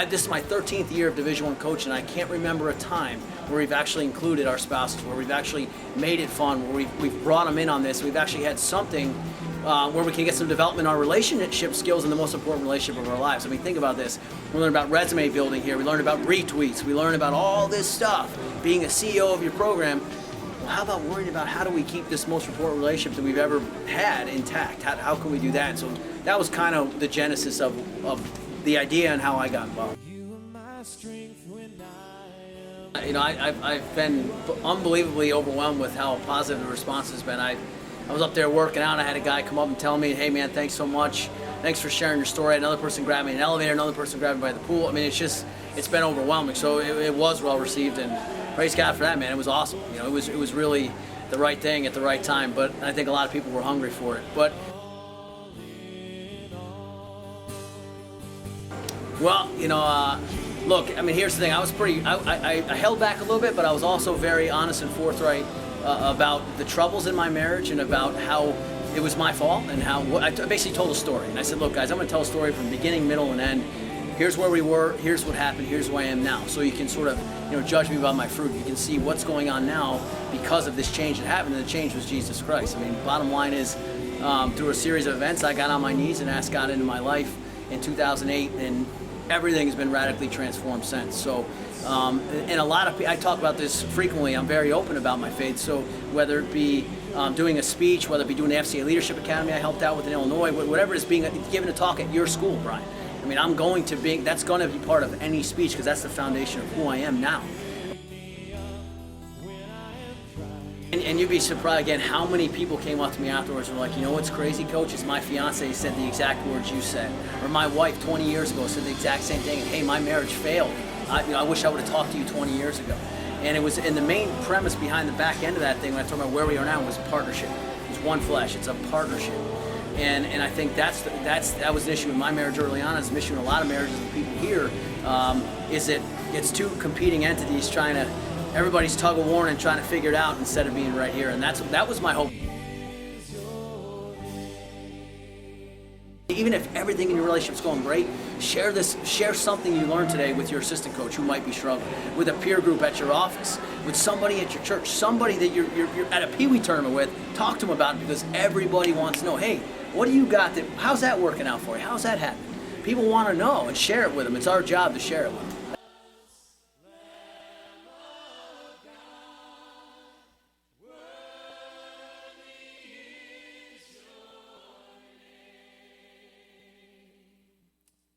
This is my 13th year of Division I coaching, and I can't remember a time where we've actually included our spouses, where we've actually made it fun, where we've brought them in on this. We've actually had something where we can get some development in our relationship skills in the most important relationship of our lives. I mean, think about this. We learn about resume building here. We learn about retweets. We learn about all this stuff. Being a CEO of your program. Well, how about worrying about how do we keep this most important relationship that we've ever had intact? How can we do that? So that was kind of the genesis of the idea and how I got involved. You know, I've been unbelievably overwhelmed with how positive the response has been. I was up there working out, and I had a guy come up and tell me, hey man, thanks so much. Thanks for sharing your story. Another person grabbed me in an elevator, another person grabbed me by the pool. I mean, it's been overwhelming. So it was well received, and praise God for that, man. It was awesome. You know, it was really the right thing at the right time, but I think a lot of people were hungry for it. But well, you know, look, I mean, here's the thing. I held back a little bit, but I was also very honest and forthright about the troubles in my marriage and about how it was my fault and how I basically told a story. And I said, look, guys, I'm going to tell a story from beginning, middle, and end. Here's where we were. Here's what happened. Here's who I am now. So you can sort of, you know, judge me by my fruit. You can see what's going on now because of this change that happened. And the change was Jesus Christ. I mean, bottom line is, through a series of events, I got on my knees and asked God into my life in 2008, and everything has been radically transformed since. So, and a lot of people, I talk about this frequently. I'm very open about my faith. So whether it be doing a speech, whether it be doing the FCA Leadership Academy I helped out with in Illinois, whatever it is, giving a talk at your school, Brian. I mean, that's going to be part of any speech because that's the foundation of who I am now. And you'd be surprised, again, how many people came up to me afterwards and were like, you know what's crazy, Coach, is my fiance said the exact words you said. Or my wife 20 years ago said the exact same thing. And, hey, my marriage failed. I wish I would have talked to you 20 years ago. And it was, and the main premise behind the back end of that thing, when I talk about where we are now, was partnership. It's one flesh. It's a partnership. And I think that was an issue in my marriage early on. It's an issue in a lot of marriages with people here, is that it's two competing entities trying to, everybody's tug of war and trying to figure it out instead of being right here. And that was my hope. Even if everything in your relationship's going great, share something you learned today with your assistant coach who might be struggling, with a peer group at your office, with somebody at your church, somebody that you're at a Pee-wee tournament with. Talk to them about it because everybody wants to know, hey, what do you got? How's that working out for you? How's that happening? People want to know, and share it with them. It's our job to share it with them.